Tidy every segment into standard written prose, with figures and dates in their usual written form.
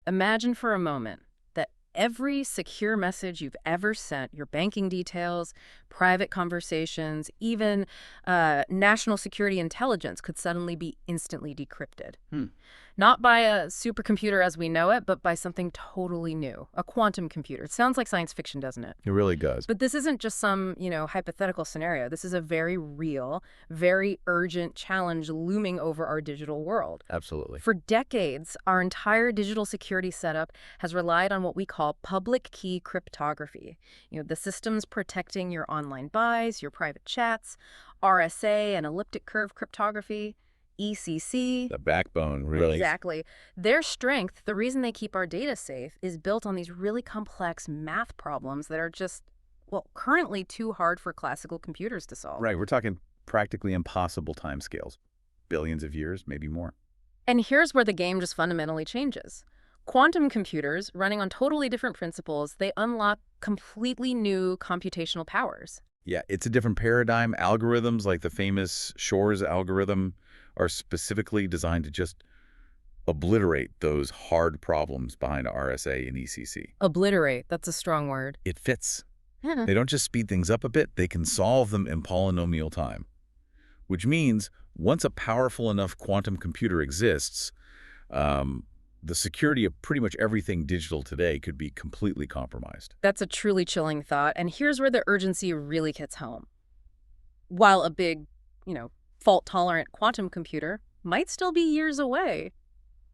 Imagine for a moment that every secure message you've ever sent, your banking details, private conversations, even national security intelligence could suddenly be instantly decrypted. Hmm. Not by a supercomputer as we know it, but by something totally new, a quantum computer. It sounds like science fiction, doesn't it? It really does. But this isn't just some, hypothetical scenario. This is a very real, very urgent challenge looming over our digital world. Absolutely. For decades, our entire digital security setup has relied on what we call public key cryptography. The systems protecting your online buys, your private chats, RSA and elliptic curve cryptography, ECC. The backbone, really. Exactly. Their strength, the reason they keep our data safe, is built on these really complex math problems that are just, currently too hard for classical computers to solve. Right. We're talking practically impossible timescales. Billions of years, maybe more. And here's where the game just fundamentally changes. Quantum computers, running on totally different principles, they unlock completely new computational powers. Yeah, it's a different paradigm. Algorithms like the famous Shor's algorithm are specifically designed to just obliterate those hard problems behind RSA and ECC. Obliterate, that's a strong word. It fits. Yeah. They don't just speed things up a bit, they can solve them in polynomial time. Which means once a powerful enough quantum computer exists, the security of pretty much everything digital today could be completely compromised. That's a truly chilling thought, and here's where the urgency really hits home. While a big, fault-tolerant quantum computer might still be years away,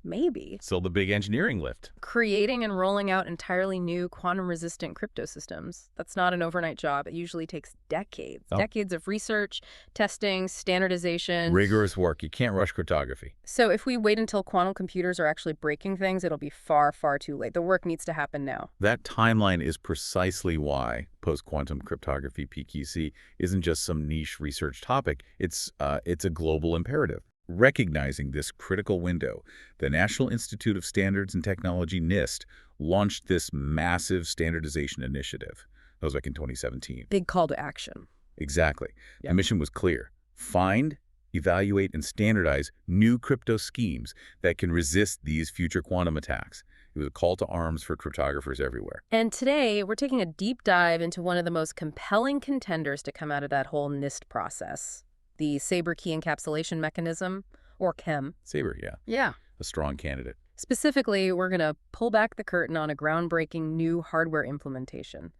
maybe. Still the big engineering lift. Creating and rolling out entirely new quantum-resistant crypto systems. That's not an overnight job. It usually takes decades. Oh. Decades of research, testing, standardization. Rigorous work. You can't rush cryptography. So if we wait until quantum computers are actually breaking things, it'll be far, far too late. The work needs to happen now. That timeline is precisely why post-quantum cryptography, PQC, isn't just some niche research topic. It's a global imperative. Recognizing this critical window, the National Institute of Standards and Technology, NIST, launched this massive standardization initiative. That was back in 2017. Big call to action. Exactly. Yep. The mission was clear. Find, evaluate, and standardize new crypto schemes that can resist these future quantum attacks. It was a call to arms for cryptographers everywhere. And today, we're taking a deep dive into one of the most compelling contenders to come out of that whole NIST process. The Saber key encapsulation mechanism, or CHEM. Saber, yeah. Yeah. A strong candidate. Specifically, we're going to pull back the curtain on a groundbreaking new hardware implementation.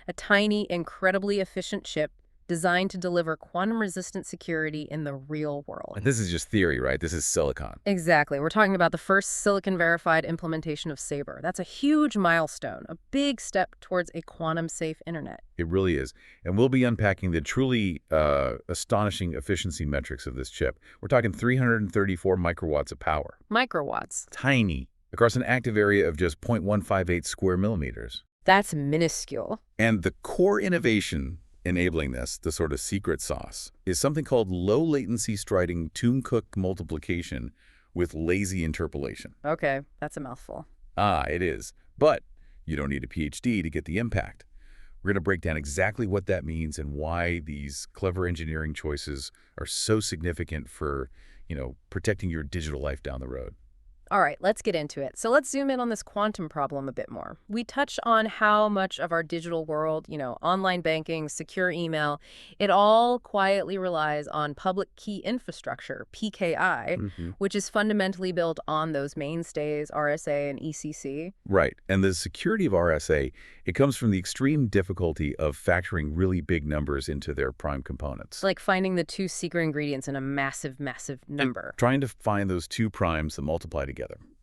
A tiny, incredibly efficient chip designed to deliver quantum-resistant security in the real world. And this is just theory, right? This is silicon. Exactly. We're talking about the first silicon-verified implementation of Saber. That's a huge milestone, a big step towards a quantum-safe internet. It really is. And we'll be unpacking the truly astonishing efficiency metrics of this chip. We're talking 334 microwatts of power. Microwatts. Tiny. Across an active area of just 0.158 square millimeters. That's minuscule. And the core innovation enabling this, the sort of secret sauce, is something called low-latency striding Toon-Cook multiplication with lazy interpolation. Okay, that's a mouthful. Ah, it is. But you don't need a PhD to get the impact. We're going to break down exactly what that means and why these clever engineering choices are so significant for, protecting your digital life down the road. All right, let's get into it. So let's zoom in on this quantum problem a bit more. We touched on how much of our digital world, online banking, secure email, it all quietly relies on public key infrastructure, PKI, which is fundamentally built on those mainstays, RSA and ECC. Right. And the security of RSA, it comes from the extreme difficulty of factoring really big numbers into their prime components. Like finding the two secret ingredients in a massive, massive number. Trying to find those two primes that multiply together.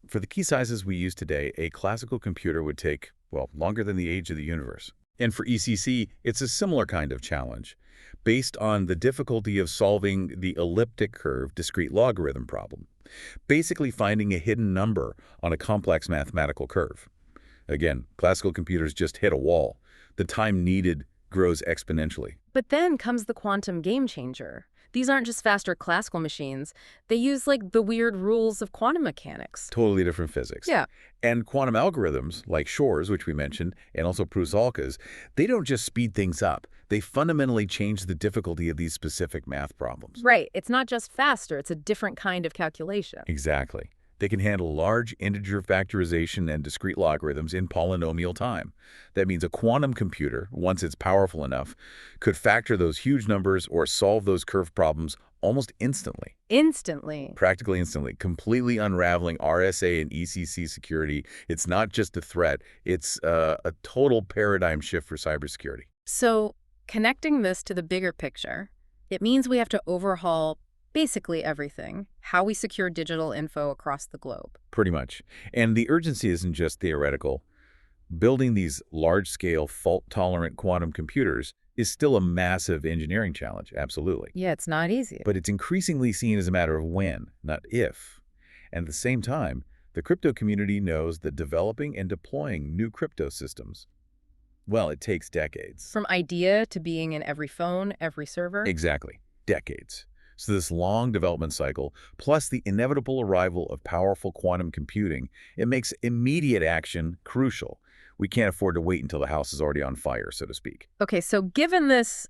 For the key sizes we use today, a classical computer would take, longer than the age of the universe. And for ECC, it's a similar kind of challenge, based on the difficulty of solving the elliptic curve discrete logarithm problem, basically finding a hidden number on a complex mathematical curve. Again, classical computers just hit a wall. The time needed grows exponentially. But then comes the quantum game changer. These aren't just faster classical machines. They use, the weird rules of quantum mechanics. Totally different physics. Yeah. And quantum algorithms, like Shor's, which we mentioned, and also Prusalka's, they don't just speed things up. They fundamentally change the difficulty of these specific math problems. Right. It's not just faster. It's a different kind of calculation. Exactly. They can handle large integer factorization and discrete logarithms in polynomial time. That means a quantum computer, once it's powerful enough, could factor those huge numbers or solve those curve problems almost instantly. Instantly. Practically instantly, completely unraveling RSA and ECC security. It's not just a threat, it's a total paradigm shift for cybersecurity. So, connecting this to the bigger picture, it means we have to overhaul basically everything, how we secure digital info across the globe. Pretty much. And the urgency isn't just theoretical. Building these large-scale, fault-tolerant quantum computers is still a massive engineering challenge, absolutely. Yeah, it's not easy. But it's increasingly seen as a matter of when, not if. And at the same time, the crypto community knows that developing and deploying new crypto systems, well, it takes decades. From idea to being in every phone, every server. Exactly. Decades. So this long development cycle, plus the inevitable arrival of powerful quantum computing, it makes immediate action crucial. We can't afford to wait until the house is already on fire, so to speak. Okay, so given this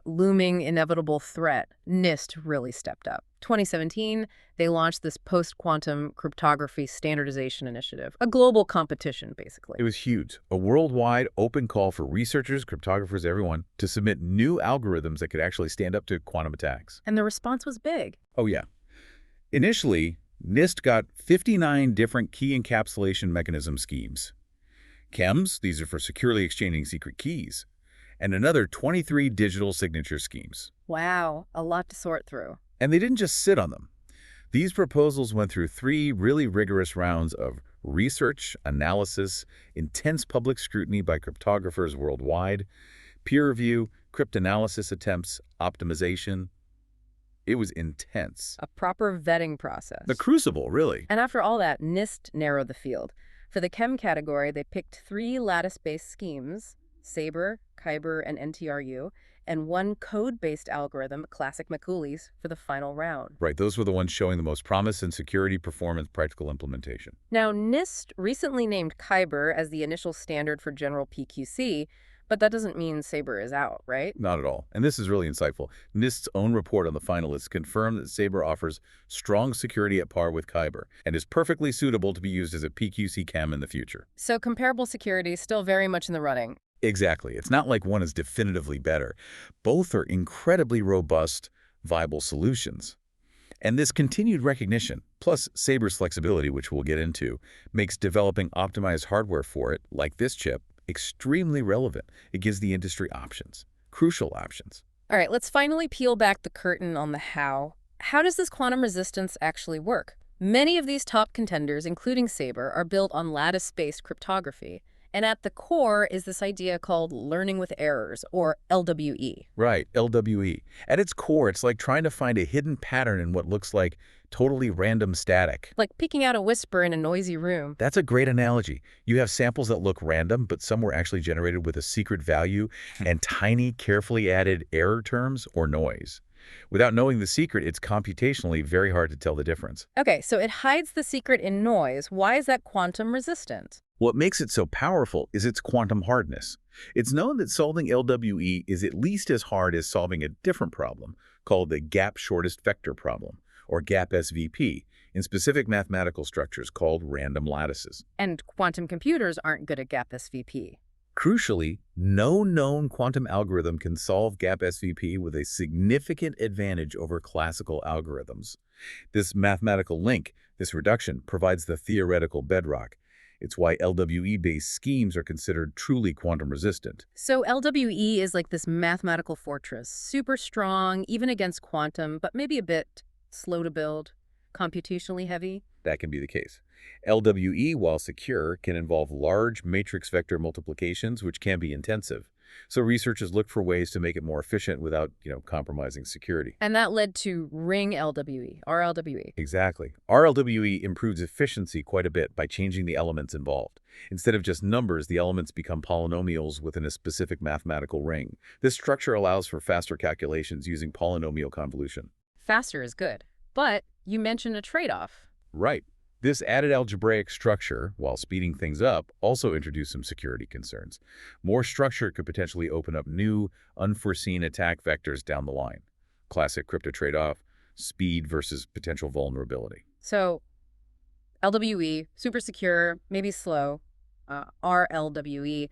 looming inevitable threat, NIST really stepped up. 2017, they launched this post-quantum cryptography standardization initiative, a global competition, basically. It was huge. A worldwide open call for researchers, cryptographers, everyone, to submit new algorithms that could actually stand up to quantum attacks. And the response was big. Oh, yeah. Initially, NIST got 59 different key encapsulation mechanism schemes. CHEMs, these are for securely exchanging secret keys, and another 23 digital signature schemes. Wow, a lot to sort through. And they didn't just sit on them. These proposals went through 3 really rigorous rounds of research, analysis, intense public scrutiny by cryptographers worldwide, peer review, cryptanalysis attempts, optimization. It was intense. A proper vetting process. The crucible, really. And after all that, NIST narrowed the field. For the chem category, they picked 3 lattice-based schemes, Saber, Kyber, and NTRU, and 1 code-based algorithm, classic Macaulays, for the final round. Right, those were the ones showing the most promise in security, performance, practical implementation. Now, NIST recently named Kyber as the initial standard for general PQC, but that doesn't mean Saber is out, right? Not at all. And this is really insightful. NIST's own report on the finalists confirmed that Saber offers strong security at par with Kyber and is perfectly suitable to be used as a PQC chem in the future. So comparable security is still very much in the running. Exactly. It's not like one is definitively better. Both are incredibly robust, viable solutions. And this continued recognition, plus Saber's flexibility, which we'll get into, makes developing optimized hardware for it, like this chip, extremely relevant. It gives the industry options, crucial options. All right, let's finally peel back the curtain on the how. How does this quantum resistance actually work? Many of these top contenders, including Saber, are built on lattice-based cryptography. And at the core is this idea called learning with errors, or LWE. Right, LWE. At its core, it's like trying to find a hidden pattern in what looks like totally random static. Like picking out a whisper in a noisy room. That's a great analogy. You have samples that look random, but some were actually generated with a secret value and tiny, carefully added error terms or noise. Without knowing the secret, it's computationally very hard to tell the difference. Okay, so it hides the secret in noise. Why is that quantum resistant? What makes it so powerful is its quantum hardness. It's known that solving LWE is at least as hard as solving a different problem called the gap shortest vector problem, or gap SVP, in specific mathematical structures called random lattices. And quantum computers aren't good at gap SVP. Crucially, no known quantum algorithm can solve gap SVP with a significant advantage over classical algorithms. This mathematical link, this reduction, provides the theoretical bedrock. It's why LWE-based schemes are considered truly quantum resistant. So LWE is like this mathematical fortress, super strong, even against quantum, but maybe a bit slow to build, computationally heavy. That can be the case. LWE, while secure, can involve large matrix vector multiplications, which can be intensive. So researchers look for ways to make it more efficient without, compromising security. And that led to ring LWE, RLWE. Exactly. RLWE improves efficiency quite a bit by changing the elements involved. Instead of just numbers, the elements become polynomials within a specific mathematical ring. This structure allows for faster calculations using polynomial convolution. Faster is good. But you mentioned a trade-off. Right. This added algebraic structure, while speeding things up, also introduced some security concerns. More structure could potentially open up new, unforeseen attack vectors down the line. Classic crypto trade-off, speed versus potential vulnerability. So LWE, super secure, maybe slow. RLWE,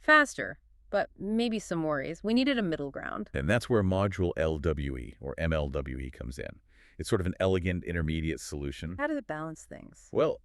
faster, but maybe some worries. We needed a middle ground. And that's where module LWE, or MLWE, comes in. It's sort of an elegant intermediate solution. How does it balance things? Well,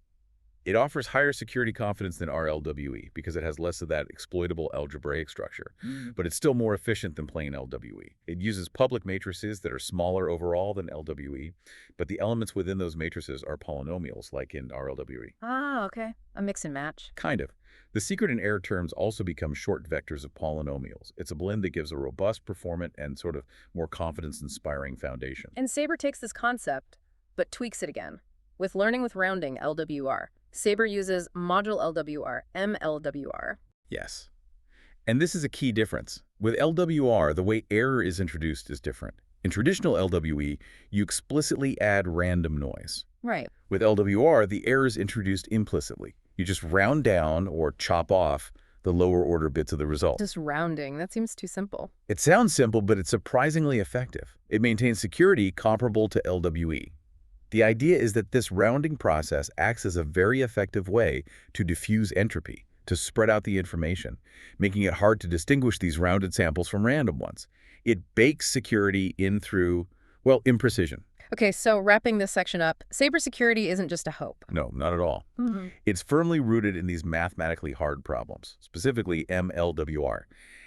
it offers higher security confidence than RLWE because it has less of that exploitable algebraic structure, but it's still more efficient than plain LWE. It uses public matrices that are smaller overall than LWE, but the elements within those matrices are polynomials like in RLWE. Ah, okay. A mix and match. Kind of. The secret and error terms also become short vectors of polynomials. It's a blend that gives a robust, performant, and sort of more confidence-inspiring foundation. And Saber takes this concept, but tweaks it again. With learning with rounding, LWR. Saber uses module LWR, MLWR. Yes. And this is a key difference. With LWR, the way error is introduced is different. In traditional LWE, you explicitly add random noise. Right. With LWR, the error is introduced implicitly. You just round down or chop off the lower order bits of the result. Just rounding. That seems too simple. It sounds simple, but it's surprisingly effective. It maintains security comparable to LWE. The idea is that this rounding process acts as a very effective way to diffuse entropy, to spread out the information, making it hard to distinguish these rounded samples from random ones. It bakes security in through, well, imprecision. Okay, so wrapping this section up, cybersecurity isn't just a hope. No, not at all. It's firmly rooted in these mathematically hard problems, specifically MLWR.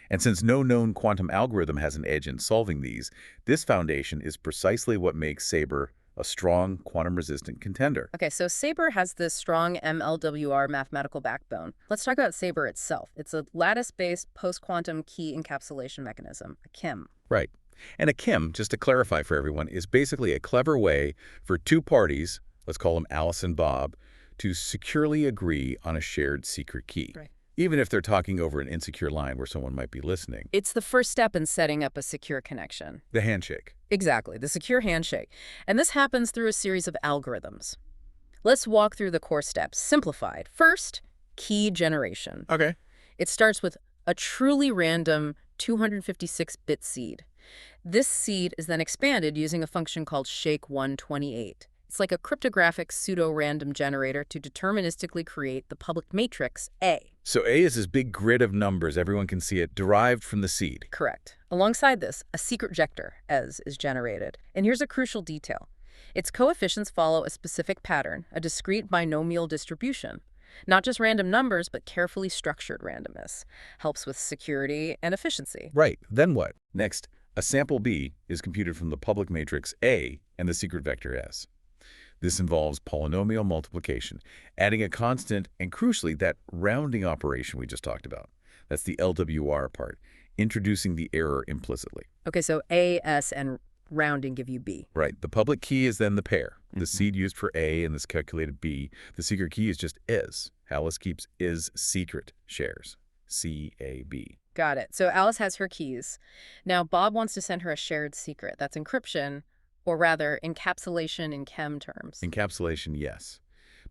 And since no known quantum algorithm has an edge in solving these, this foundation is precisely what makes Saber a strong quantum-resistant contender. Okay, so Saber has this strong MLWR mathematical backbone. Let's talk about Saber itself. It's a lattice-based post-quantum key encapsulation mechanism, a KEM. Right. And a KEM, just to clarify for everyone, is basically a clever way for two parties, let's call them Alice and Bob, to securely agree on a shared secret key. Right. Even if they're talking over an insecure line where someone might be listening. It's the first step in setting up a secure connection. The handshake. Exactly, the secure handshake. And this happens through a series of algorithms. Let's walk through the core steps, simplified. First, key generation. Okay. It starts with a truly random 256-bit seed. This seed is then expanded using a function called shake128. It's like a cryptographic pseudo-random generator to deterministically create the public matrix A. So A is this big grid of numbers, everyone can see it, derived from the seed. Correct. Alongside this, a secret vector, ES, is generated. And here's a crucial detail. Its coefficients follow a specific pattern, a discrete binomial distribution. Not just random numbers, but carefully structured randomness. Helps with security and efficiency. Right. Then what? Next, a sample B is computed from the public matrix A and the secret vector S. This involves polynomial multiplication, adding a constant, and crucially, that rounding operation we just talked about. That's the LWR part, introducing the error implicitly. Okay, so A, S, and rounding give you B. Right. The public key is then the pair. The seed used for A and this calculated B. The secret key is just is. Alice keeps is secret shares. CAB. Got it. So Alice has her keys. Now Bob wants to send her a shared secret. That's encryption, or rather, encapsulation in chem terms. Encapsulation, yes.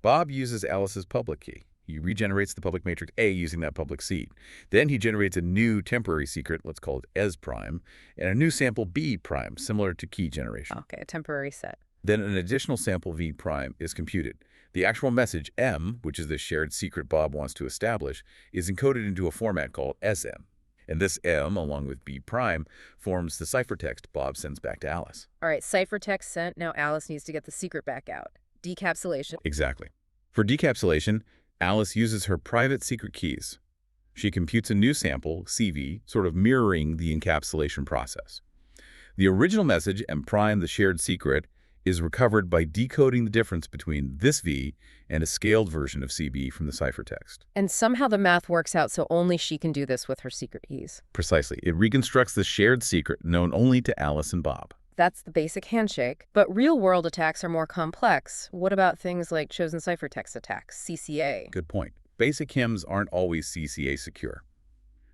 Bob uses Alice's public key. He regenerates the public matrix A using that public seed. Then he generates a new temporary secret, let's call it S prime, and a new sample B prime, similar to key generation. Okay, a temporary set. Then an additional sample V prime is computed. The actual message M, which is the shared secret Bob wants to establish, is encoded into a format called SM. And this M, along with B prime, forms the ciphertext Bob sends back to Alice. All right, ciphertext sent. Now Alice needs to get the secret back out. Decapsulation. Exactly. For decapsulation, Alice uses her private secret keys. She computes a new sample, CV, sort of mirroring the encapsulation process. The original message, M prime, the shared secret, is recovered by decoding the difference between this V and a scaled version of CB from the ciphertext. And somehow the math works out so only she can do this with her secret keys. Precisely. It reconstructs the shared secret known only to Alice and Bob. That's the basic handshake. But real-world attacks are more complex. What about things like chosen ciphertext attacks, CCA? Good point. Basic HIMs aren't always CCA secure.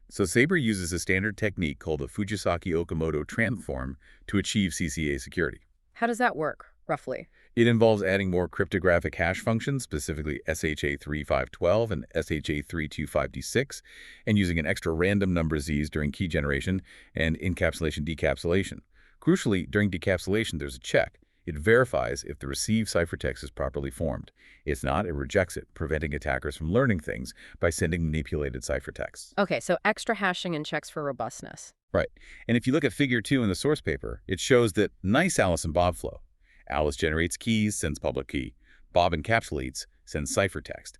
So Saber uses a standard technique called the Fujisaki-Okamoto transform to achieve CCA security. How does that work, roughly? It involves adding more cryptographic hash functions, specifically SHA-3512 and SHA-325D6, and using an extra random number Zs during key generation and encapsulation-decapsulation. Crucially, during decapsulation, there's a check. It verifies if the received ciphertext is properly formed. If not, it rejects it, preventing attackers from learning things by sending manipulated ciphertexts. Okay, so extra hashing and checks for robustness. Right. And if you look at Figure 2 in the source paper, it shows that nice Alice and Bob flow. Alice generates keys, sends public key. Bob encapsulates, sends ciphertext.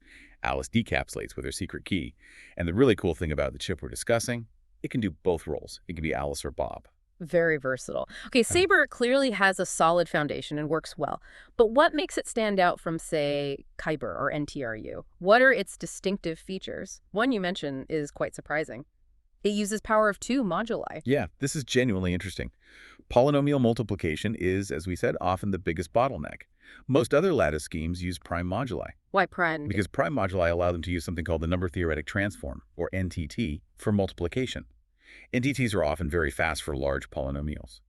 Alice decapsulates with her secret key. And the really cool thing about the chip we're discussing, it can do both roles. It can be Alice or Bob. Very versatile. Okay, Saber clearly has a solid foundation and works well. But what makes it stand out from, say, Kyber or NTRU? What are its distinctive features? One you mentioned is quite surprising. It uses power of 2 moduli. Yeah, this is genuinely interesting. Polynomial multiplication is, as we said, often the biggest bottleneck. Most other lattice schemes use prime moduli, Why prime? because prime moduli allow them to use something called the number theoretic transform, or NTT, for multiplication. NTTs are often very fast for large polynomials.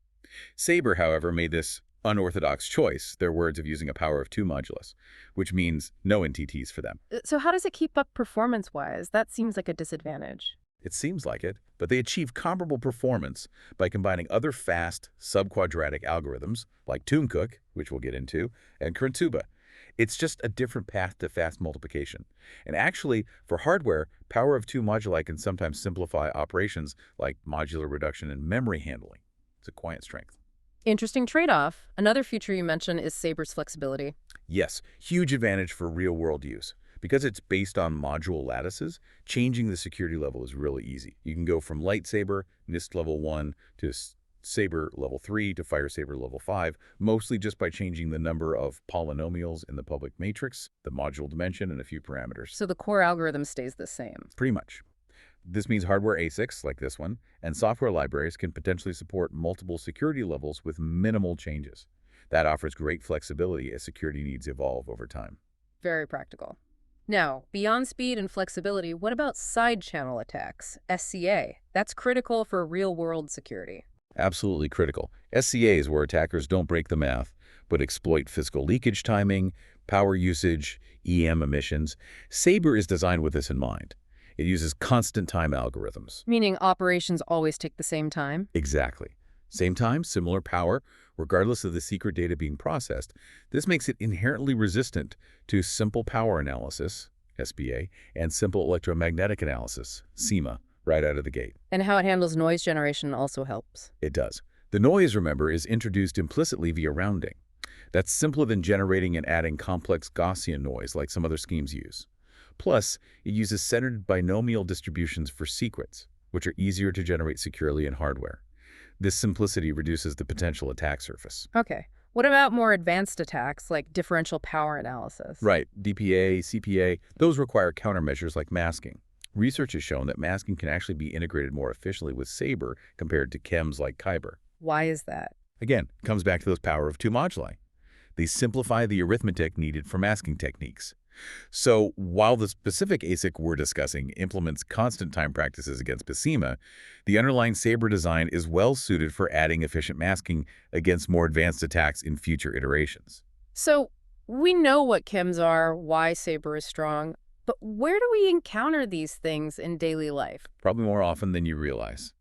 Saber, however, made this unorthodox choice, their words of using a power of 2 modulus, which means no NTTs for them. So how does it keep up performance-wise? That seems like a disadvantage. It seems like it, but they achieve comparable performance by combining other fast subquadratic algorithms like Tooncook, which we'll get into, and Kurantsuba. It's just a different path to fast multiplication. And actually, for hardware, power of 2 moduli can sometimes simplify operations like modular reduction and memory handling. It's a quiet strength. Interesting trade-off. Another feature you mentioned is Saber's flexibility. Yes, huge advantage for real-world use. Because it's based on module lattices, changing the security level is really easy. You can go from Lightsaber, NIST level 1, to Saber level 3, to FireSaber level 5, mostly just by changing the number of polynomials in the public matrix, the module dimension, and a few parameters. So the core algorithm stays the same. Pretty much. This means hardware ASICs, like this one, and software libraries can potentially support multiple security levels with minimal changes. That offers great flexibility as security needs evolve over time. Very practical. Now, beyond speed and flexibility, what about side-channel attacks, SCA? That's critical for real-world security. Absolutely critical. SCA is where attackers don't break the math, but exploit physical leakage timing, power usage, EM emissions. Saber is designed with this in mind. It uses constant time algorithms. Meaning operations always take the same time? Exactly. Same time, similar power, regardless of the secret data being processed. This makes it inherently resistant to simple power analysis, SPA, and simple electromagnetic analysis, SEMA, right out of the gate. And how it handles noise generation also helps. It does. The noise, remember, is introduced implicitly via rounding. That's simpler than generating and adding complex Gaussian noise like some other schemes use. Plus, it uses centered binomial distributions for secrets, which are easier to generate securely in hardware. This simplicity reduces the potential attack surface. Okay. What about more advanced attacks like differential power analysis? Right. DPA, CPA, those require countermeasures like masking. Research has shown that masking can actually be integrated more efficiently with Saber compared to chems like Kyber. Why is that? Again, it comes back to those power of 2 moduli. They simplify the arithmetic needed for masking techniques. So while the specific ASIC we're discussing implements constant time practices against PSEMA, the underlying Saber design is well suited for adding efficient masking against more advanced attacks in future iterations. So we know what chems are, why Saber is strong, but where do we encounter these things in daily life? Probably more often than you realize.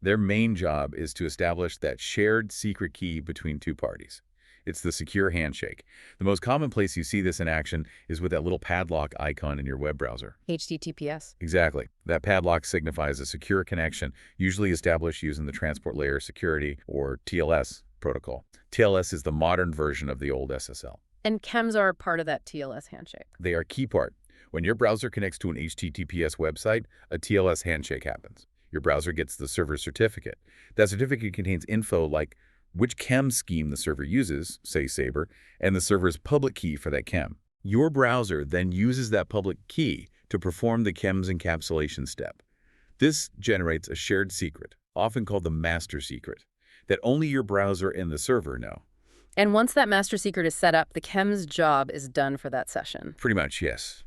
Their main job is to establish that shared secret key between two parties. It's the secure handshake. The most common place you see this in action is with that little padlock icon in your web browser. HTTPS. Exactly. That padlock signifies a secure connection, usually established using the Transport Layer Security, or TLS, protocol. TLS is the modern version of the old SSL. And chems are part of that TLS handshake. They are a key part. When your browser connects to an HTTPS website, a TLS handshake happens. Your browser gets the server certificate. That certificate contains info like which chem scheme the server uses, say Saber, and the server's public key for that chem. Your browser then uses that public key to perform the chem's encapsulation step. This generates a shared secret, often called the master secret, that only your browser and the server know. And once that master secret is set up, the chem's job is done for that session. Pretty much, yes.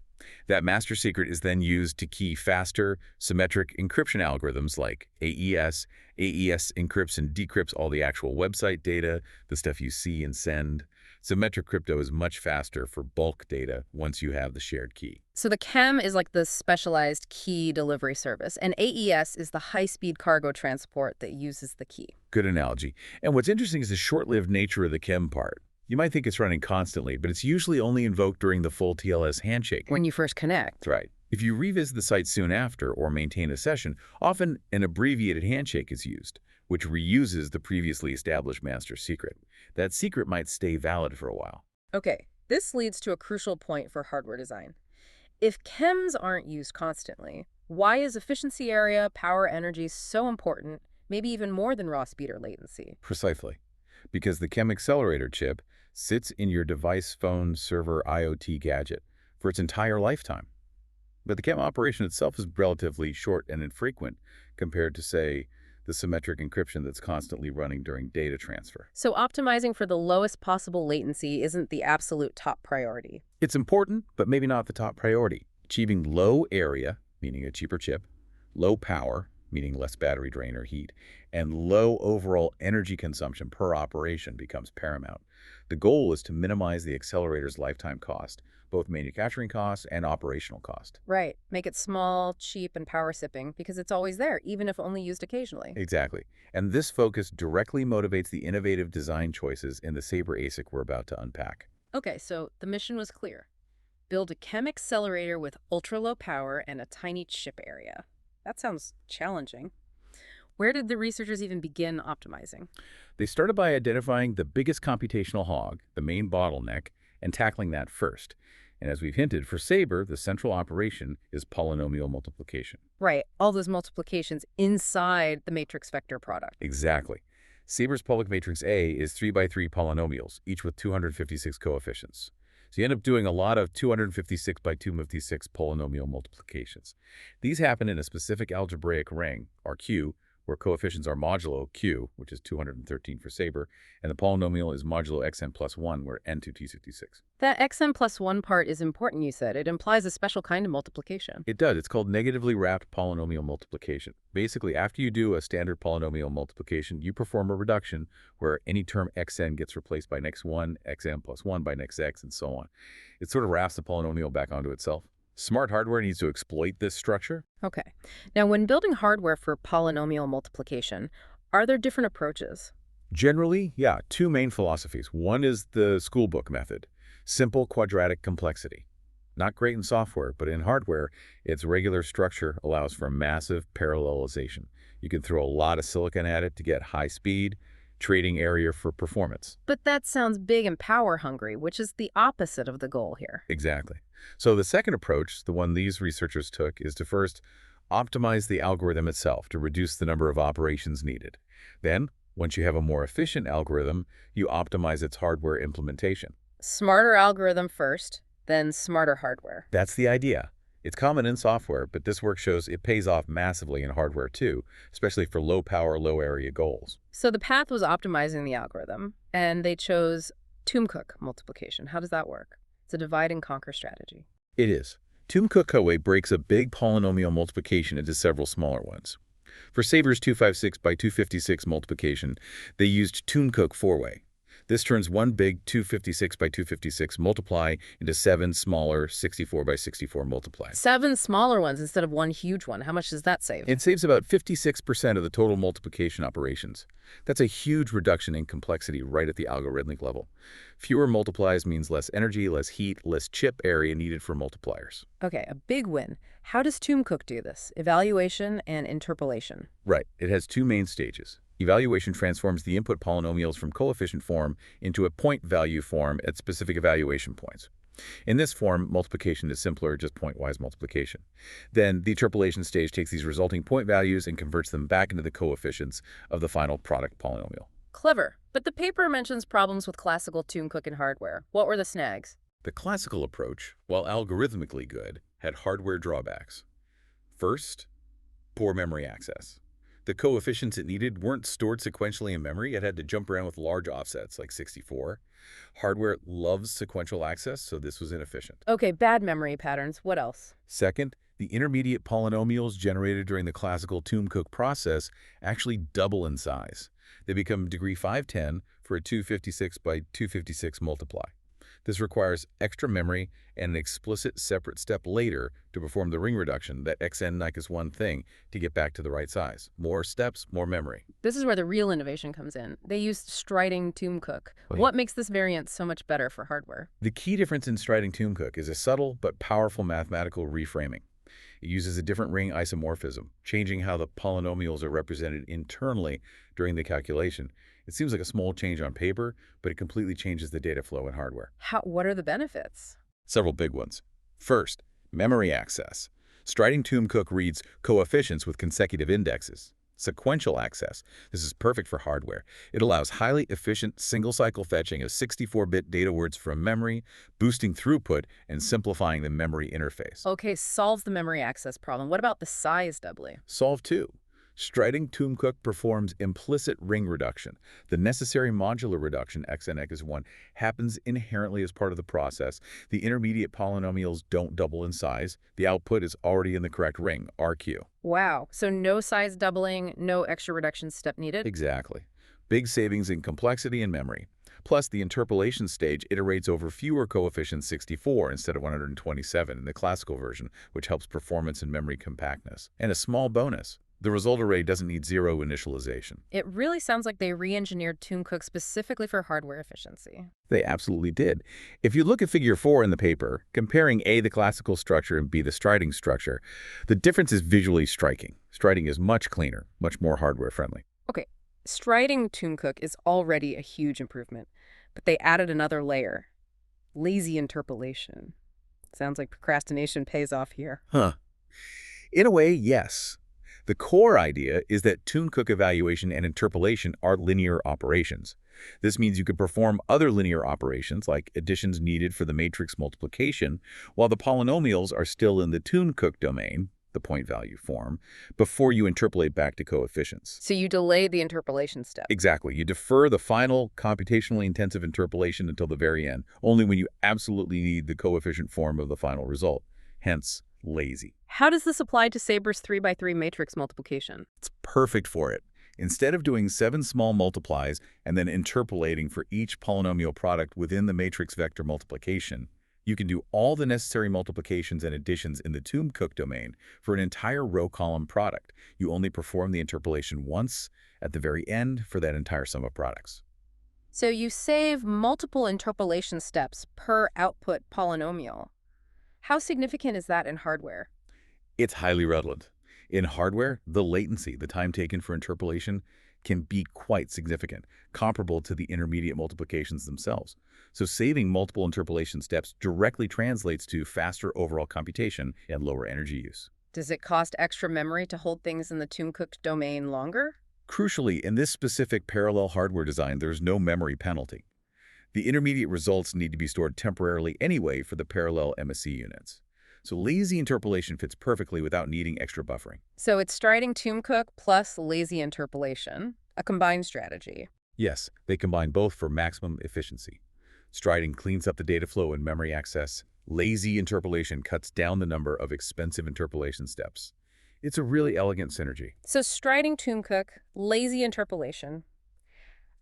That master secret is then used to key faster, symmetric encryption algorithms like AES. AES encrypts and decrypts all the actual website data, the stuff you see and send. Symmetric crypto is much faster for bulk data once you have the shared key. So the chem is like the specialized key delivery service, and AES is the high-speed cargo transport that uses the key. Good analogy. And what's interesting is the short-lived nature of the chem part. You might think it's running constantly, but it's usually only invoked during the full TLS handshake. When you first connect. That's right. If you revisit the site soon after or maintain a session, often an abbreviated handshake is used, which reuses the previously established master secret. That secret might stay valid for a while. Okay, this leads to a crucial point for hardware design. If chems aren't used constantly, why is efficiency area, power energy so important, maybe even more than raw speed or latency? Precisely. Because the chem accelerator chip sits in your device, phone, server, IoT gadget for its entire lifetime. But the chem operation itself is relatively short and infrequent compared to, say, the symmetric encryption that's constantly running during data transfer. So optimizing for the lowest possible latency isn't the absolute top priority. It's important, but maybe not the top priority. Achieving low area, meaning a cheaper chip, low power, meaning less battery drain or heat, and low overall energy consumption per operation becomes paramount. The goal is to minimize the accelerator's lifetime cost, both manufacturing cost and operational cost. Right. Make it small, cheap, and power sipping because it's always there, even if only used occasionally. Exactly. And this focus directly motivates the innovative design choices in the Saber ASIC we're about to unpack. Okay, so the mission was clear. Build a chem accelerator with ultra-low power and a tiny chip area. That sounds challenging. Where did the researchers even begin optimizing? They started by identifying the biggest computational hog, the main bottleneck, and tackling that first. And as we've hinted, for Saber, the central operation is polynomial multiplication. Right, all those multiplications inside the matrix vector product. Exactly. Saber's public matrix A is 3 by 3 polynomials, each with 256 coefficients. So you end up doing a lot of 256 by 256 polynomial multiplications. These happen in a specific algebraic ring, RQ, where coefficients are modulo Q, which is 213 for Saber, and the polynomial is modulo xn plus 1, where n to t66. That xn plus 1 part is important, you said. It implies a special kind of multiplication. It does. It's called negatively wrapped polynomial multiplication. Basically, after you do a standard polynomial multiplication, you perform a reduction where any term xn gets replaced by next 1, xn plus 1 by next x, and so on. It sort of wraps the polynomial back onto itself. Smart hardware needs to exploit this structure. Okay. Now, when building hardware for polynomial multiplication, are there different approaches? Generally, yeah, two main philosophies. One is the schoolbook method, simple quadratic complexity. Not great in software, but in hardware, its regular structure allows for massive parallelization. You can throw a lot of silicon at it to get high speed, trading area for performance. But that sounds big and power hungry, which is the opposite of the goal here. Exactly. So the second approach, the one these researchers took, is to first optimize the algorithm itself to reduce the number of operations needed. Then, once you have a more efficient algorithm, you optimize its hardware implementation. Smarter algorithm first, then smarter hardware. That's the idea. It's common in software, but this work shows it pays off massively in hardware too, especially for low power, low area goals. So the path was optimizing the algorithm, and they chose Tomb-Cook multiplication. How does that work? It's a divide and conquer strategy. It is. Tomb-Cook breaks a big polynomial multiplication into several smaller ones. For Saber's 256 by 256 multiplication, they used Tomb-Cook four-way. This turns one big 256 by 256 multiply into 7 smaller 64 by 64 multiplies. 7 smaller ones instead of one huge one. How much does that save? It saves about 56% of the total multiplication operations. That's a huge reduction in complexity right at the algorithmic level. Fewer multiplies means less energy, less heat, less chip area needed for multipliers. Okay, a big win. How does Tomb-Cook do this? Evaluation and interpolation. Right. It has two main stages. Evaluation transforms the input polynomials from coefficient form into a point value form at specific evaluation points. In this form, multiplication is simpler, just pointwise multiplication. Then the interpolation stage takes these resulting point values and converts them back into the coefficients of the final product polynomial. Clever. But the paper mentions problems with classical Tomb-Cook in hardware. What were the snags? The classical approach, while algorithmically good, had hardware drawbacks. First, poor memory access. The coefficients it needed weren't stored sequentially in memory. It had to jump around with large offsets, like 64. Hardware loves sequential access, so this was inefficient. Okay, bad memory patterns. What else? Second, the intermediate polynomials generated during the classical Tomb-Cook process actually double in size. They become degree 510 for a 256 by 256 multiply. This requires extra memory and an explicit separate step later to perform the ring reduction, that xn-1 thing, to get back to the right size. More steps, more memory. This is where the real innovation comes in. They used striding Cook. What makes this variant so much better for hardware? The key difference in striding Cook is a subtle but powerful mathematical reframing. It uses a different ring isomorphism, changing how the polynomials are represented internally during the calculation. It seems like a small change on paper, but it completely changes the data flow in hardware. What are the benefits? Several big ones. First, memory access. Striding Cook reads coefficients with consecutive indexes. Sequential access. This is perfect for hardware. It allows highly efficient single-cycle fetching of 64-bit data words from memory, boosting throughput and simplifying the memory interface. Okay, solves the memory access problem. What about the size doubling? Solve 2. Striding Cook performs implicit ring reduction. The necessary modular reduction, xn-1, happens inherently as part of the process. The intermediate polynomials don't double in size. The output is already in the correct ring, RQ. Wow, so no size doubling, no extra reduction step needed? Exactly. Big savings in complexity and memory. Plus, the interpolation stage iterates over fewer coefficients, 64 instead of 127 in the classical version, which helps performance and memory compactness. And a small bonus: the result array doesn't need zero initialization. It really sounds like they re-engineered Cook specifically for hardware efficiency. They absolutely did. If you look at Figure 4 in the paper, comparing A, the classical structure, and B, the striding structure, the difference is visually striking. Striding is much cleaner, much more hardware-friendly. Okay, striding Cook is already a huge improvement, but they added another layer: lazy interpolation. Sounds like procrastination pays off here. Huh. In a way, yes. The core idea is that Cook evaluation and interpolation are linear operations. This means you could perform other linear operations, like additions needed for the matrix multiplication, while the polynomials are still in the Cook domain, the point value form, before you interpolate back to coefficients. So you delay the interpolation step. Exactly. You defer the final computationally intensive interpolation until the very end, only when you absolutely need the coefficient form of the final result. Hence, lazy. How does this apply to Saber's 3x3 matrix multiplication? It's perfect for it. Instead of doing 7 small multiplies and then interpolating for each polynomial product within the matrix vector multiplication, you can do all the necessary multiplications and additions in the Cook domain for an entire row-column product. You only perform the interpolation once at the very end for that entire sum of products. So you save multiple interpolation steps per output polynomial. How significant is that in hardware? It's highly relevant. In hardware, the latency, the time taken for interpolation, can be quite significant, comparable to the intermediate multiplications themselves. So saving multiple interpolation steps directly translates to faster overall computation and lower energy use. Does it cost extra memory to hold things in the Cook domain longer? Crucially, in this specific parallel hardware design, there's no memory penalty. The intermediate results need to be stored temporarily anyway for the parallel MSC units. So lazy interpolation fits perfectly without needing extra buffering. So it's striding Cook plus lazy interpolation, a combined strategy. Yes, they combine both for maximum efficiency. Striding cleans up the data flow and memory access. Lazy interpolation cuts down the number of expensive interpolation steps. It's a really elegant synergy. So striding Cook, lazy interpolation.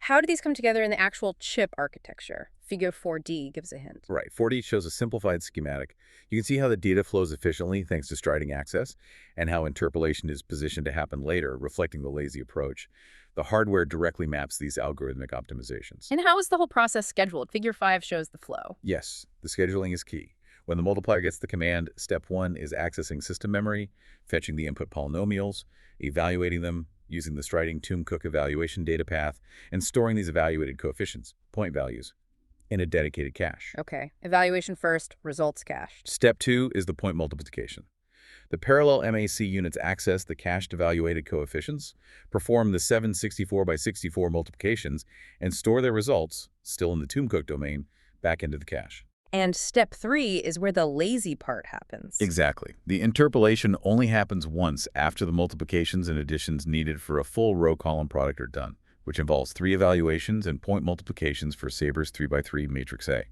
How do these come together in the actual chip architecture? Figure 4D gives a hint. Right. 4D shows a simplified schematic. You can see how the data flows efficiently thanks to striding access, and how interpolation is positioned to happen later, reflecting the lazy approach. The hardware directly maps these algorithmic optimizations. And how is the whole process scheduled? Figure 5 shows the flow. Yes, the scheduling is key. When the multiplier gets the command, step 1 is accessing system memory, fetching the input polynomials, evaluating them, using the striding Cook evaluation data path, and storing these evaluated coefficients, point values, in a dedicated cache. Okay, evaluation first, results cached. Step 2 is the point multiplication. The parallel MAC units access the cached evaluated coefficients, perform the 7 64 by 64 multiplications, and store their results, still in the Cook domain, back into the cache. And step 3 is where the lazy part happens. Exactly. The interpolation only happens once after the multiplications and additions needed for a full row-column product are done, which involves 3 evaluations and point multiplications for Saber's 3x3 matrix A.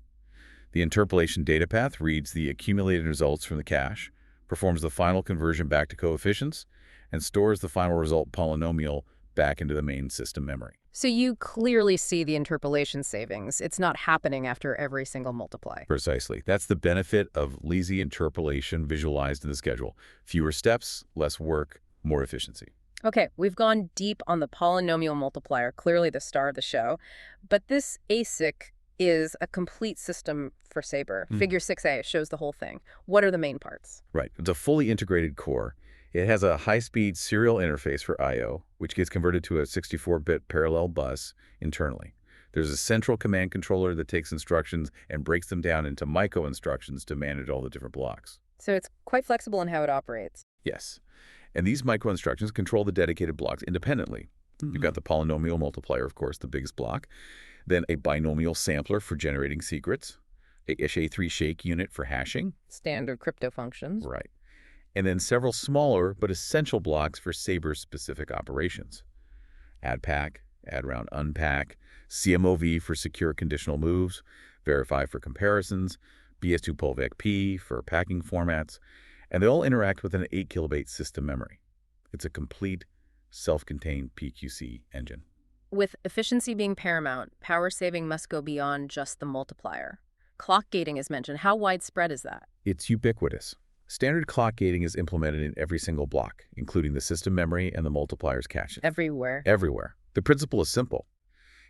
The interpolation data path reads the accumulated results from the cache, performs the final conversion back to coefficients, and stores the final result polynomial back into the main system memory. So you clearly see the interpolation savings. It's not happening after every single multiply. Precisely. That's the benefit of lazy interpolation visualized in the schedule. Fewer steps, less work, more efficiency. Okay, we've gone deep on the polynomial multiplier, clearly the star of the show. But this ASIC is a complete system for Saber. Figure 6a shows the whole thing. What are the main parts? Right. It's a fully integrated core. It has a high-speed serial interface for I/O, which gets converted to a 64-bit parallel bus internally. There's a central command controller that takes instructions and breaks them down into micro-instructions to manage all the different blocks. So it's quite flexible in how it operates. Yes. And these micro-instructions control the dedicated blocks independently. You've got the polynomial multiplier, of course, the biggest block, then a binomial sampler for generating secrets, a SHA-3 shake unit for hashing. Standard crypto functions. Right. And then several smaller but essential blocks for Saber-specific operations. Add pack, add round unpack, CMOV for secure conditional moves, verify for comparisons, BS2 POLVEC-P for packing formats, and they all interact with an 8 kilobyte system memory. It's a complete, self-contained PQC engine. With efficiency being paramount, power saving must go beyond just the multiplier. Clock gating is mentioned. How widespread is that? It's ubiquitous. Standard clock gating is implemented in every single block, including the system memory and the multiplier's caches. Everywhere. Everywhere. The principle is simple.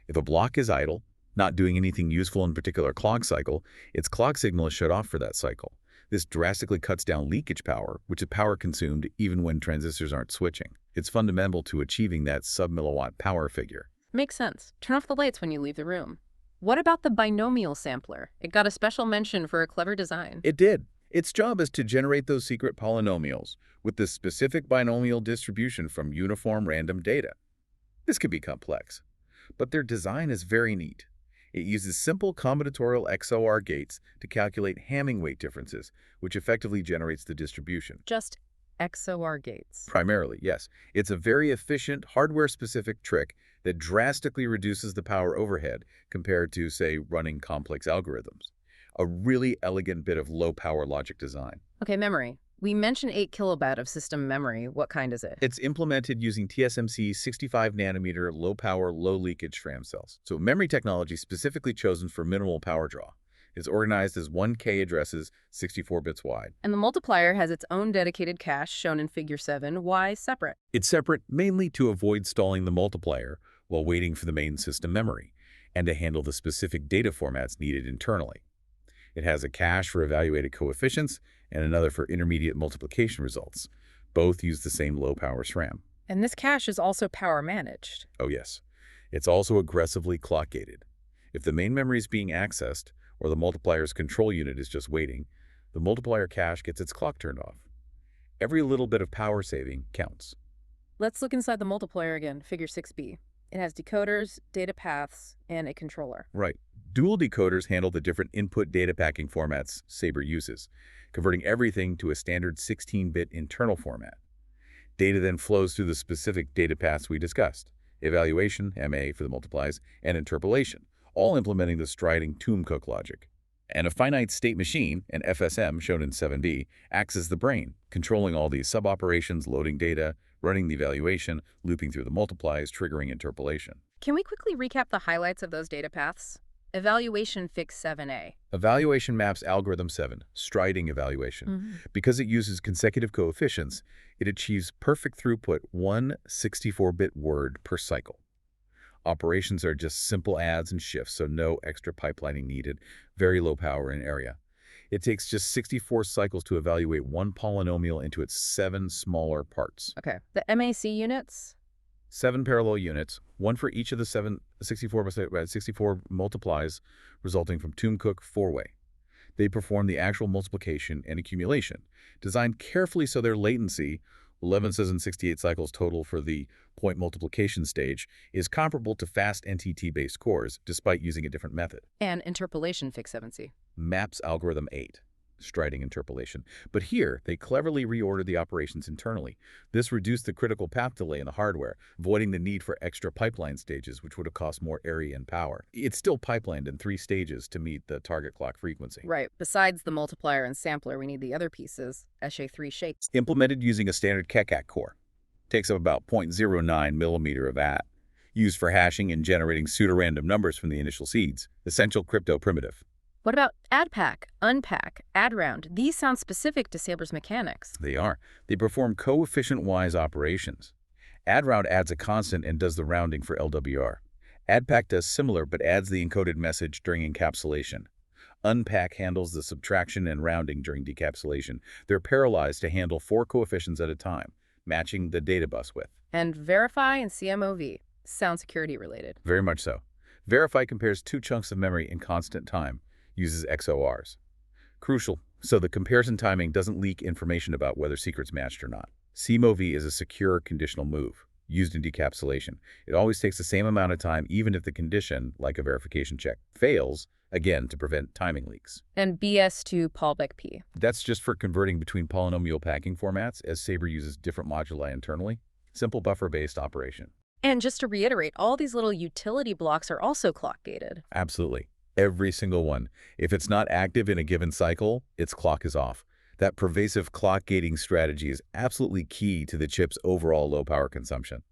If a block is idle, not doing anything useful in a particular clock cycle, its clock signal is shut off for that cycle. This drastically cuts down leakage power, which is power consumed even when transistors aren't switching. It's fundamental to achieving that sub-milliwatt power figure. Makes sense. Turn off the lights when you leave the room. What about the binomial sampler? It got a special mention for a clever design. It did. Its job is to generate those secret polynomials with the specific binomial distribution from uniform random data. This can be complex, but their design is very neat. It uses simple combinatorial XOR gates to calculate Hamming weight differences, which effectively generates the distribution. Just XOR gates. Primarily, yes. It's a very efficient, hardware-specific trick that drastically reduces the power overhead compared to, say, running complex algorithms. A really elegant bit of low-power logic design. Okay, memory. We mentioned 8 kilobyte of system memory. What kind is it? It's implemented using TSMC's 65-nanometer low-power, low-leakage SRAM cells. So memory technology specifically chosen for minimal power draw. It's organized as 1K addresses, 64 bits wide. And the multiplier has its own dedicated cache shown in Figure 7. Why separate? It's separate mainly to avoid stalling the multiplier while waiting for the main system memory and to handle the specific data formats needed internally. It has a cache for evaluated coefficients and another for intermediate multiplication results. Both use the same low-power SRAM. And this cache is also power managed. Oh yes. It's also aggressively clock-gated. If the main memory is being accessed, or the multiplier's control unit is just waiting, the multiplier cache gets its clock turned off. Every little bit of power saving counts. Let's look inside the multiplier again, Figure 6b. It has decoders, data paths, and a controller. Right. Dual decoders handle the different input data packing formats Saber uses, converting everything to a standard 16-bit internal format. Data then flows through the specific data paths we discussed: evaluation, MA for the multiplies, and interpolation, all implementing the striding Tomb Cook logic. And a finite state machine, an FSM shown in 7b, acts as the brain, controlling all these sub-operations, loading data, running the evaluation, looping through the multiplies, triggering interpolation. Can we quickly recap the highlights of those data paths? Evaluation fix 7a. Evaluation maps algorithm 7, striding evaluation. Because it uses consecutive coefficients, it achieves perfect throughput 1 64-bit word per cycle. Operations are just simple adds and shifts, so no extra pipelining needed, very low power in area. It takes just 64 cycles to evaluate one polynomial into its 7 smaller parts. Okay. The MAC units? 7 parallel units, one for each of the 64 multiplies resulting from Tomb Cook 4-way. They perform the actual multiplication and accumulation, designed carefully so their latency, 1168 cycles total for the point multiplication stage, is comparable to fast NTT-based cores, despite using a different method. And interpolation fix 7c. Maps algorithm 8, striding interpolation. But here, they cleverly reordered the operations internally. This reduced the critical path delay in the hardware, avoiding the need for extra pipeline stages, which would have cost more area and power. It's still pipelined in 3 stages to meet the target clock frequency. Right. Besides the multiplier and sampler, we need the other pieces, SHA-3 shapes. Implemented using a standard KECAC core. Takes up about 0.09 millimeter of AT. used for hashing and generating pseudorandom numbers from the initial seeds, essential crypto primitive. What about add pack, unpack, add round? These sound specific to Saber's mechanics. They are. They perform coefficient-wise operations. Add adds a constant and does the rounding for LWR. Addpack does similar but adds the encoded message during encapsulation. Unpack handles the subtraction and rounding during decapsulation. They're parallelized to handle 4 coefficients at a time, matching the data bus width. And verify and CMOV sound security related. Very much so. Verify compares 2 chunks of memory in constant time, uses XORs. Crucial, so the comparison timing doesn't leak information about whether secrets matched or not. CMOV is a secure conditional move, used in decapsulation. It always takes the same amount of time even if the condition, like a verification check, fails, again to prevent timing leaks. And BS to Paulbeck P. That's just for converting between polynomial packing formats, as Saber uses different moduli internally. Simple buffer-based operation. And just to reiterate, all these little utility blocks are also clock-gated. Absolutely. Every single one. If it's not active in a given cycle, its clock is off. That pervasive clock gating strategy is absolutely key to the chip's overall low power consumption.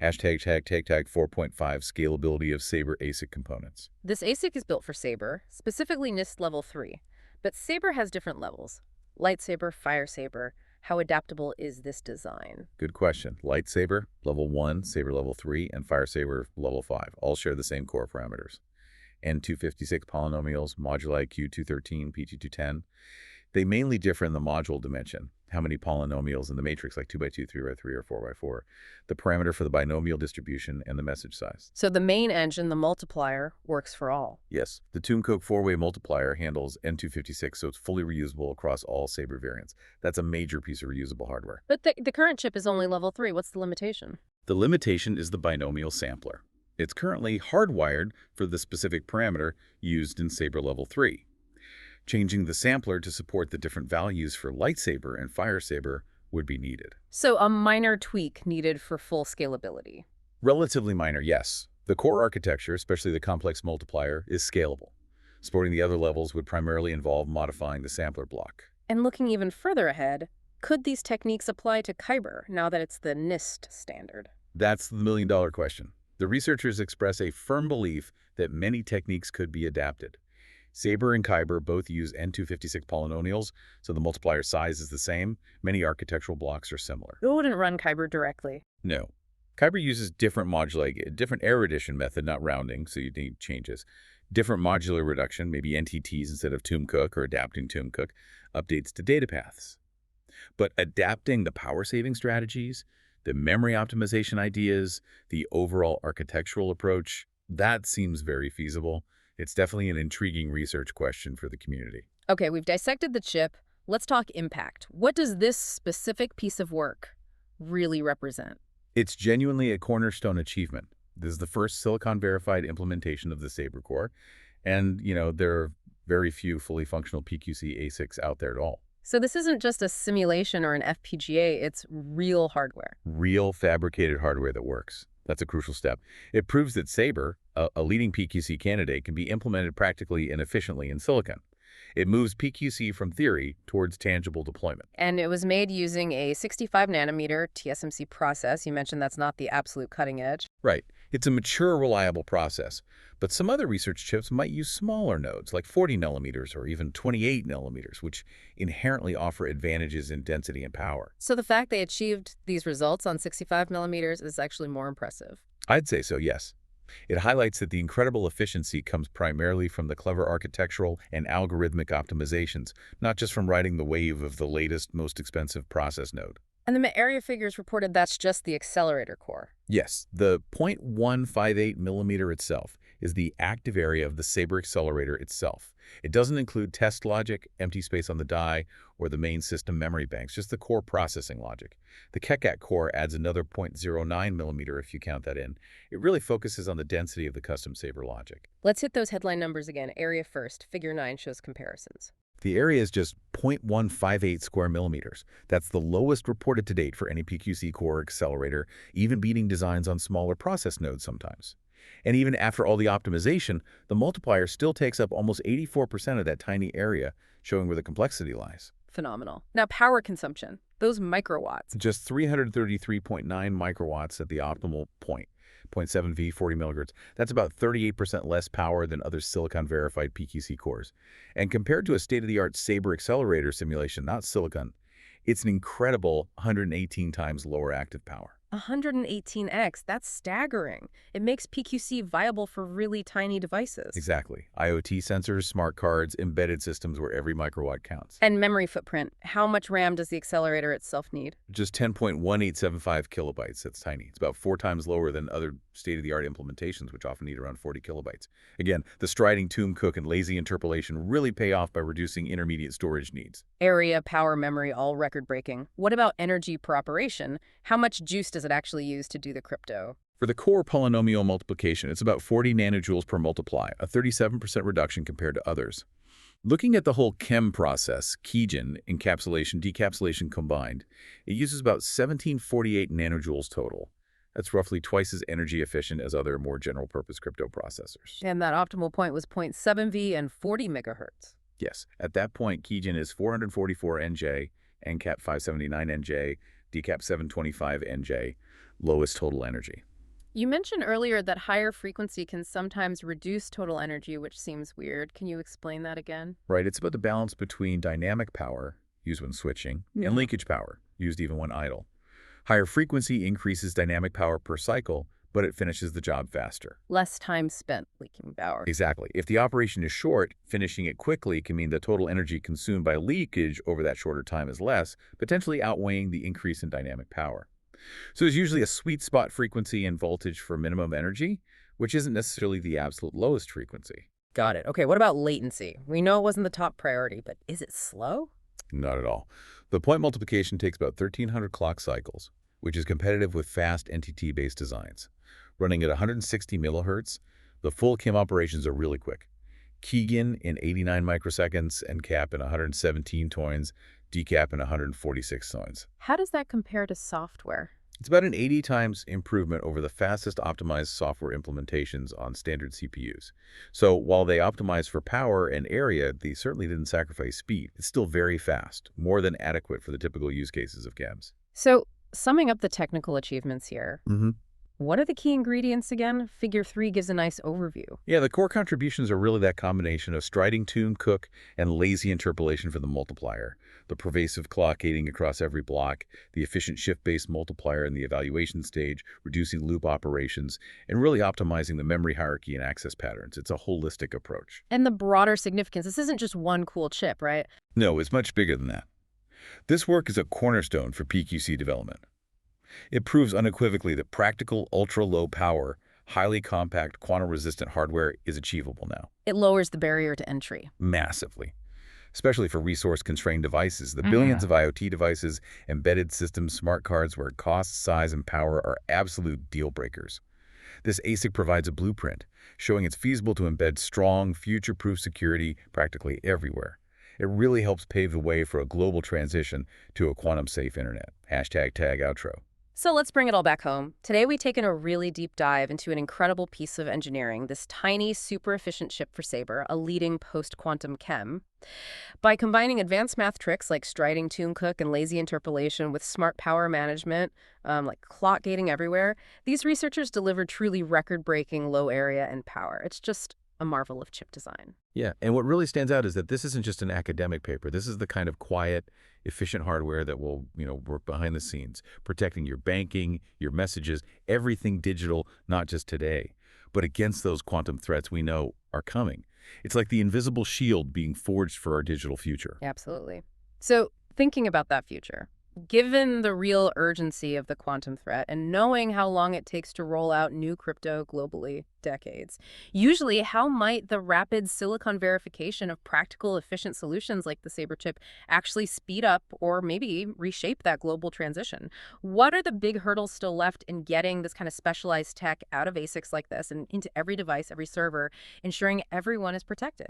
Hashtag 4.5 scalability of Saber ASIC components. This ASIC is built for Saber, specifically NIST Level 3. But Saber has different levels. Lightsaber, Fire Saber. How adaptable is this design? Good question. Lightsaber, Level 1, Saber Level 3, and Fire Saber Level 5 all share the same core parameters. N256 polynomials, moduli Q213, P210. They mainly differ in the module dimension, how many polynomials in the matrix, like 2x2, 3x3, or 4x4, the parameter for the binomial distribution, and the message size. So the main engine, the multiplier, works for all. Yes, the Toomcook 4-way multiplier handles N256, so it's fully reusable across all Saber variants. That's a major piece of reusable hardware. But the current chip is only Level 3. What's the limitation? The limitation is the binomial sampler. It's currently hardwired for the specific parameter used in Saber Level 3. Changing the sampler to support the different values for Lightsaber and Fire Saber would be needed. So a minor tweak needed for full scalability. Relatively minor, yes. The core architecture, especially the complex multiplier, is scalable. Supporting the other levels would primarily involve modifying the sampler block. And looking even further ahead, could these techniques apply to Kyber now that it's the NIST standard? That's the million-dollar question. The researchers express a firm belief that many techniques could be adapted. Saber and Kyber both use N256 polynomials, so the multiplier size is the same. Many architectural blocks are similar. It wouldn't run Kyber directly. No. Kyber uses different moduli, a different error addition method, not rounding, so you need changes. Different modular reduction, maybe NTTs instead of Toomcook or adapting Toomcook, updates to data paths. But adapting the power-saving strategies, the memory optimization ideas, the overall architectural approach, that seems very feasible. It's definitely an intriguing research question for the community. Okay, we've dissected the chip. Let's talk impact. What does this specific piece of work really represent? It's genuinely a cornerstone achievement. This is the first silicon-verified implementation of the Saber core, and, there are very few fully functional PQC ASICs out there at all. So this isn't just a simulation or an FPGA, it's real hardware. Real fabricated hardware that works. That's a crucial step. It proves that Saber, a leading PQC candidate, can be implemented practically and efficiently in silicon. It moves PQC from theory towards tangible deployment. And it was made using a 65-nanometer TSMC process. You mentioned that's not the absolute cutting edge. Right. It's a mature, reliable process. But some other research chips might use smaller nodes, like 40 nanometers or even 28 nanometers, which inherently offer advantages in density and power. So the fact they achieved these results on 65 millimeters is actually more impressive. I'd say so, yes. It highlights that the incredible efficiency comes primarily from the clever architectural and algorithmic optimizations, not just from riding the wave of the latest, most expensive process node. And the area figures reported that's just the accelerator core. Yes, the 0.158 millimeter itself is the active area of the Saber accelerator itself. It doesn't include test logic, empty space on the die, or the main system memory banks, just the core processing logic. The Kekat core adds another 0.09 millimeter if you count that in. It really focuses on the density of the custom Saber logic. Let's hit those headline numbers again. Area first. Figure 9 shows comparisons. The area is just 0.158 square millimeters. That's the lowest reported to date for any PQC core accelerator, even beating designs on smaller process nodes sometimes. And even after all the optimization, the multiplier still takes up almost 84% of that tiny area, showing where the complexity lies. Phenomenal. Now, power consumption. Those microwatts. Just 333.9 microwatts at the optimal point. 0.7V, 40 millihertz. That's about 38% less power than other silicon-verified PQC cores. And compared to a state-of-the-art Saber accelerator simulation, not silicon, it's an incredible 118 times lower active power. 118x, that's staggering. It makes PQC viable for really tiny devices. Exactly. IoT sensors, smart cards, embedded systems where every microwatt counts. And memory footprint. How much RAM does the accelerator itself need? Just 10.1875 kilobytes. That's tiny. It's about 4 times lower than other state-of-the-art implementations, which often need around 40 kilobytes. Again, the striding tomb cook and lazy interpolation really pay off by reducing intermediate storage needs. Area, power, memory, all record-breaking. What about energy per operation? How much juice does it actually use to do the crypto? For the core polynomial multiplication, it's about 40 nanojoules per multiply, a 37% reduction compared to others. Looking at the whole chem process, keygen, encapsulation, decapsulation combined, it uses about 1748 nanojoules total. That's roughly twice as energy efficient as other more general-purpose crypto processors. And that optimal point was 0.7V and 40 megahertz. Yes, at that point, keygen is 444 NJ, encap 579 NJ, decap 725 NJ, lowest total energy. You mentioned earlier that higher frequency can sometimes reduce total energy, which seems weird. Can you explain that again? Right, it's about the balance between dynamic power, used when switching, and linkage power, used even when idle. Higher frequency increases dynamic power per cycle, but it finishes the job faster. Less time spent leaking power. Exactly. If the operation is short, finishing it quickly can mean the total energy consumed by leakage over that shorter time is less, potentially outweighing the increase in dynamic power. So there's usually a sweet spot frequency and voltage for minimum energy, which isn't necessarily the absolute lowest frequency. Got it. Okay, what about latency? We know it wasn't the top priority, but is it slow? Not at all. The point multiplication takes about 1,300 clock cycles, which is competitive with fast NTT-based designs. Running at 160 millihertz, the full chem operations are really quick. Keygen in 89 microseconds and cap in 117 toins, decap in 146 toins. How does that compare to software? It's about an 80 times improvement over the fastest optimized software implementations on standard CPUs. So while they optimize for power and area, they certainly didn't sacrifice speed. It's still very fast, more than adequate for the typical use cases of chems. So, summing up the technical achievements here, Mm-hmm. what are the key ingredients again? Figure 3 gives a nice overview. Yeah, the core contributions are really that combination of striding tune, cook, and lazy interpolation for the multiplier, the pervasive clock gating across every block, the efficient shift-based multiplier in the evaluation stage, reducing loop operations, and really optimizing the memory hierarchy and access patterns. It's a holistic approach. And the broader significance, this isn't just one cool chip, right? No, it's much bigger than that. This work is a cornerstone for PQC development. It proves unequivocally that practical, ultra-low power, highly compact, quantum-resistant hardware is achievable now. It lowers the barrier to entry. Massively. Especially for resource-constrained devices, the billions of IoT devices, embedded systems, smart cards where cost, size, and power are absolute deal breakers. This ASIC provides a blueprint, showing it's feasible to embed strong, future-proof security practically everywhere. It really helps pave the way for a global transition to a quantum-safe internet. #tag outro. So let's bring it all back home. Today we've taken a really deep dive into an incredible piece of engineering, this tiny, super efficient chip for Saber, a leading post-quantum chem. By combining advanced math tricks like striding tune cook and lazy interpolation with smart power management, like clock gating everywhere, these researchers delivered truly record-breaking low area and power. It's just a marvel of chip design. Yeah, and what really stands out is that this isn't just an academic paper. This is the kind of quiet, efficient hardware that will, work behind the scenes, protecting your banking, your messages, everything digital, not just today, but against those quantum threats we know are coming. It's like the invisible shield being forged for our digital future. Absolutely. So thinking about that future, given the real urgency of the quantum threat and knowing how long it takes to roll out new crypto globally, decades, usually how might the rapid silicon verification of practical, efficient solutions like the Saber chip actually speed up or maybe reshape that global transition? What are the big hurdles still left in getting this kind of specialized tech out of ASICs like this and into every device, every server, ensuring everyone is protected?